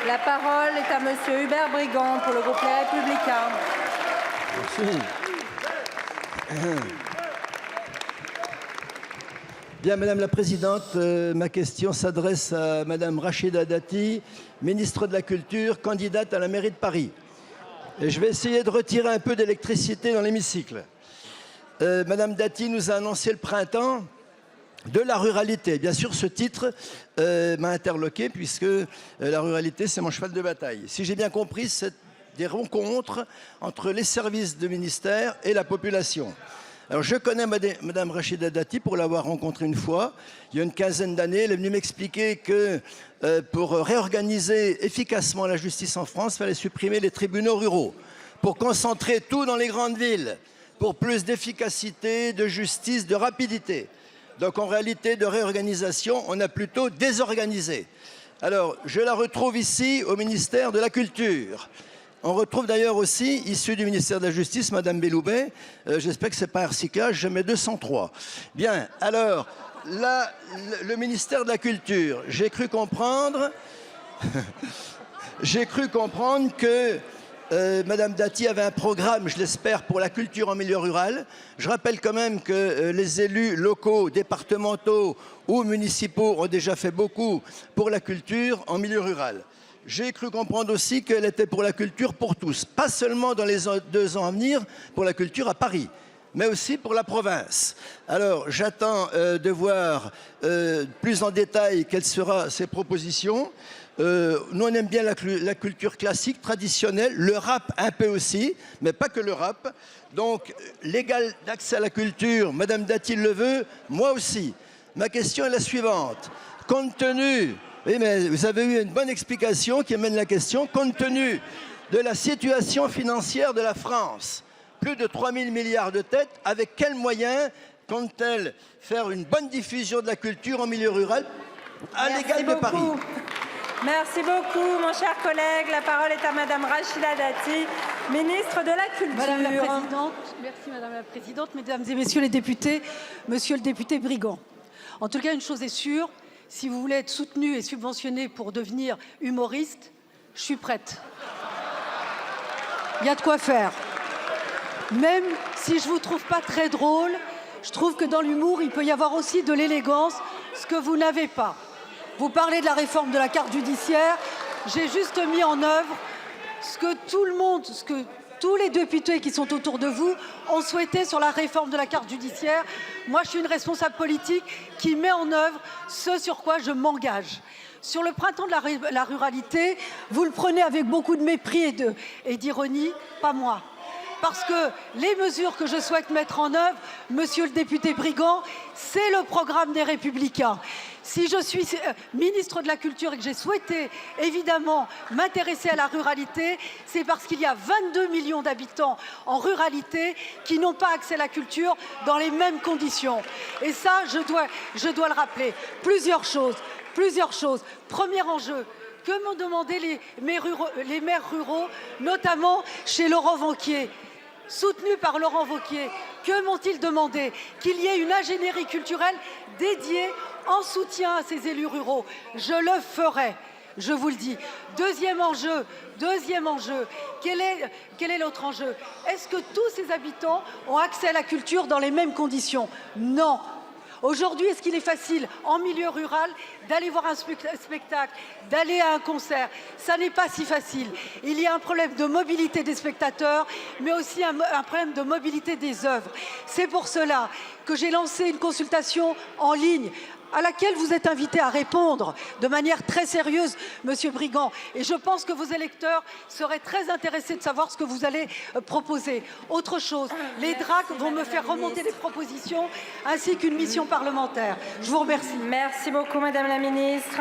La parole est à Monsieur Hubert Brigand pour le groupe Les Républicains. Merci. Bien, Madame la Présidente, ma question s'adresse à Madame Rachida Dati, ministre de la Culture, candidate à la mairie de Paris. Et je vais essayer de retirer un peu d'électricité dans l'hémicycle. Madame Dati nous a annoncé le printemps de la ruralité. Bien sûr, ce titre m'a interloqué puisque la ruralité, c'est mon cheval de bataille. Si j'ai bien compris, c'est des rencontres entre les services de ministère et la population. Alors, je connais Madame Rachida Dati pour l'avoir rencontrée une fois, il y a une quinzaine d'années. Elle est venue m'expliquer que pour réorganiser efficacement la justice en France, il fallait supprimer les tribunaux ruraux pour concentrer tout dans les grandes villes, pour plus d'efficacité, de justice, de rapidité. Donc, en réalité, de réorganisation, on a plutôt désorganisé. Alors, je la retrouve ici au ministère de la Culture. On retrouve d'ailleurs aussi, issue du ministère de la Justice, Madame Belloubet. J'espère que ce n'est pas un recyclage, je mets 203. Bien, alors, là, le ministère de la Culture, j'ai cru comprendre que Madame Dati avait un programme, je l'espère, pour la culture en milieu rural. Je rappelle quand même que les élus locaux, départementaux ou municipaux ont déjà fait beaucoup pour la culture en milieu rural. J'ai cru comprendre aussi qu'elle était pour la culture pour tous, pas seulement dans les 2 ans à venir pour la culture à Paris, mais aussi pour la province. Alors, j'attends de voir plus en détail quelles seront ces propositions. Nous, on aime bien la culture classique, traditionnelle, le rap un peu aussi, mais pas que le rap. Donc, l'égal d'accès à la culture, Madame Dati le veut, moi aussi. Ma question est la suivante. Compte tenu... Oui, mais vous avez eu une bonne explication qui amène la question. Compte tenu de la situation financière de la France, plus de 3 000 milliards de dettes, avec quels moyens compte-t-elle faire une bonne diffusion de la culture en milieu rural à l'égal de Paris? Merci beaucoup, mon cher collègue. La parole est à Madame Rachida Dati, ministre de la Culture. Madame la Présidente, merci Madame la Présidente, Mesdames et Messieurs les députés, Monsieur le député Brigand. En tout cas, une chose est sûre, si vous voulez être soutenu et subventionné pour devenir humoriste, je suis prête. Il y a de quoi faire. Même si je ne vous trouve pas très drôle, je trouve que dans l'humour, il peut y avoir aussi de l'élégance, ce que vous n'avez pas. Vous parlez de la réforme de la carte judiciaire. J'ai juste mis en œuvre ce que tout le monde, ce que tous les députés qui sont autour de vous ont souhaité sur la réforme de la carte judiciaire. Moi, je suis une responsable politique qui met en œuvre ce sur quoi je m'engage. Sur le printemps de la ruralité, vous le prenez avec beaucoup de mépris et d'ironie, pas moi. Parce que les mesures que je souhaite mettre en œuvre, Monsieur le député Brigand, c'est le programme des Républicains. Si je suis ministre de la Culture et que j'ai souhaité évidemment m'intéresser à la ruralité, c'est parce qu'il y a 22 millions d'habitants en ruralité qui n'ont pas accès à la culture dans les mêmes conditions. Et ça, je dois le rappeler. Plusieurs choses. Premier enjeu. Que m'ont demandé les maires ruraux, notamment chez Laurent Wauquiez, soutenu par Laurent Wauquiez? Que m'ont-ils demandé? Qu'il y ait une ingénierie culturelle dédiée en soutien à ces élus ruraux. Je le ferai, je vous le dis. Deuxième enjeu, quel est l'autre enjeu? Est-ce que tous ces habitants ont accès à la culture dans les mêmes conditions? Non. Aujourd'hui, est-ce qu'il est facile, en milieu rural, d'aller voir un spectacle, d'aller à un concert? Ça n'est pas si facile. Il y a un problème de mobilité des spectateurs, mais aussi un problème de mobilité des œuvres. C'est pour cela que j'ai lancé une consultation en ligne à laquelle vous êtes invité à répondre de manière très sérieuse, Monsieur Brigand. Et je pense que vos électeurs seraient très intéressés de savoir ce que vous allez proposer. Autre chose, les DRAC vont me faire remonter des propositions ainsi qu'une mission parlementaire. Je vous remercie. Merci beaucoup, Madame la Ministre.